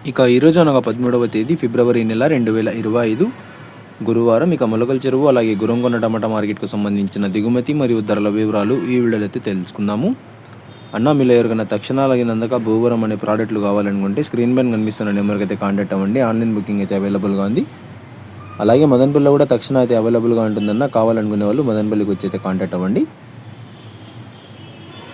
ఇక ఈరోజు అనగా 13వ తేదీ ఫిబ్రవరి నెల 2025 గురువారం. ఇక మొలకల చెరువు అలాగే గురంకొండ టమాటా మార్కెట్కు సంబంధించిన దిగుమతి మరియు ధరల వివరాలు ఈ వీడియోలో అయితే తెలుసుకుందాము. అన్న మీలో ఎవరికైనా తక్షణ అలాగే నందక భూవరం అనే ప్రోడక్ట్లు కావాలనుకుంటే స్క్రీన్ పైన కనిపిస్తున్న నెంబర్కి అయితే కాంటాక్ట్ అవ్వండి. ఆన్లైన్ బుకింగ్ అయితే అవైలబుల్గా ఉంది. అలాగే మదనపల్లిలో కూడా తక్షణ అయితే అవైలబుల్గా ఉంటుందన్న, కావాలనుకునే వాళ్ళు మదనపల్లికి వచ్చి అయితే కాంటాక్ట్ అవ్వండి.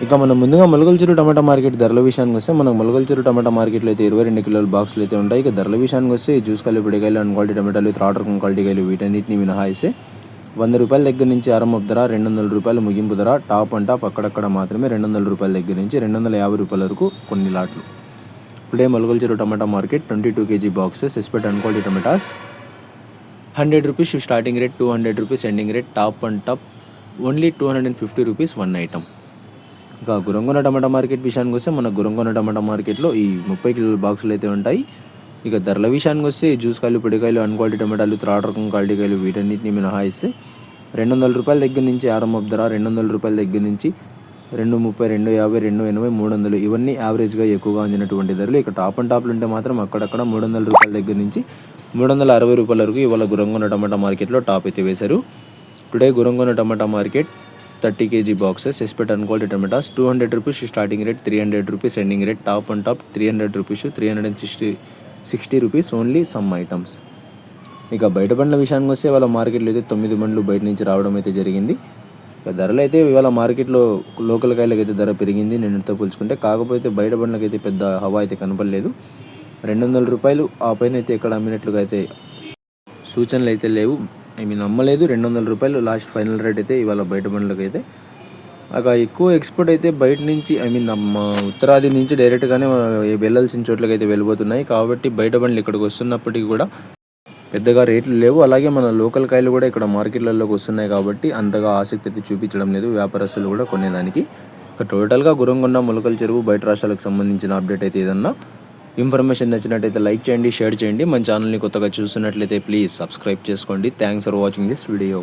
ఇక మనం ముందుగా మొలకల చెరువు టమాటా మార్కెట్ ధరల విషయానికి వస్తే మనకు మొలకల చెరువు టమాటా మార్కెట్లో అయితే 22 కిలోల బాక్సులు అయితే ఉంటాయి. ఇక ధరల విషయానికి వస్తే జ్యూస్ కాయలు, పొడికాయలు, అన్ క్వాలిటీ టమాటాలు, థర్డ్ రకం క్వాలిటీ కాయలు వీటన్నిటిని మినహాయిస్తే 100 రూపాయల దగ్గర నుంచి ఆరంభ ధర, 200 రూపాయలు ముగింపు ధర, టాప్ అండ్ టాప్ అక్కడక్కడ మాత్రమే 200 రూపాయల దగ్గర నుంచి 250 రూపాయల వరకు కొన్ని లాట్లు. Today Molakala Cheruvu tomato market 22 kg boxes expect and quality tomatoes 100 rupees starting rate, 200 rupees ending rate, top and top only 250 rupees one item. ఇక గురంకొండ టమాటా మార్కెట్ విషయానికి వస్తే మన గురంకొండ టమాటా మార్కెట్లో ఈ 30 కిలోల బాక్సులు అయితే ఉంటాయి. ఇక ధరల విషయానికి వస్తే జ్యూస్ కాయలు, పొడికాయలు, అన్ క్వాలిటీ టమాటాలు, థర్డ్ రకం క్వాలిటీ కాయలు వీటన్నిటిని మినహాయిస్తే 200 రూపాయల దగ్గర నుంచి ఆరంభ ధర, 200 రూపాయల దగ్గర నుంచి 230, 250, 280, 300 ఇవన్నీ యావరేజ్గా ఎక్కువగా అందినటువంటి ధరలు. ఇక టాప్ అండ్ టాప్లు ఉంటే మాత్రం అక్కడక్కడ 300 రూపాయల దగ్గర నుంచి 360 రూపాయల వరకు ఇవాళ గురంకొండ టమాటా మార్కెట్లో టాప్ అయితే వేశారు. Today Gurramkonda tomato market 30 kg boxes expect and quality tomatoes 200 rupees starting rate, 300 rupees ending rate, top and top 300 rupees, 360 rupees only some items. ఇక బయట బండ్ల విషయానికి వస్తే వాళ్ళ మార్కెట్లో అయితే 9 బండ్లు బయట నుంచి రావడం అయితే జరిగింది. ఇక ధరలు అయితే ఇవాళ మార్కెట్లో లోకల్ కాయలకు అయితే ధర పెరిగింది నిన్నటితో పోల్చుకుంటే. కాకపోతే బయట బండ్లకు అయితే పెద్ద హవా అయితే కనపడలేదు. 200 రూపాయలు ఆ పైన అయితే ఎక్కడ అమ్మినట్లుగా అయితే సూచనలు అయితే లేవు. నమ్మలేదు. 200 రూపాయలు లాస్ట్ ఫైనల్ రేట్ అయితే ఇవాళ బయట బండ్లకు అయితే. ఎక్కువ ఎక్స్పోర్ట్ అయితే బయట నుంచి మా ఉత్తరాది నుంచి డైరెక్ట్గానే వెళ్ళాల్సిన చోట్లకి అయితే వెళ్ళిపోతున్నాయి. కాబట్టి బయట బండ్లు ఇక్కడికి వస్తున్నప్పటికీ కూడా పెద్దగా రేట్లు లేవు. అలాగే మన లోకల్ కాయలు కూడా ఇక్కడ మార్కెట్లలోకి వస్తున్నాయి కాబట్టి అంతగా ఆసక్తి అయితే చూపించడం లేదు వ్యాపారస్తులు కూడా కొనేదానికి. ఇక టోటల్గా గురంకొండ, మొలకల చెరువు, బయట రాష్ట్రాలకు సంబంధించిన అప్డేట్ అయితే ఏదన్నా ఇన్ఫర్మేషన్ నచ్చినట్టయితే లైక్ చేయండి, షేర్ చేయండి. మన ఛానల్ని కొత్తగా చూస్తున్నట్లయితే ప్లీజ్ సబ్స్క్రైబ్ చేసుకోండి. Thanks for watching this video.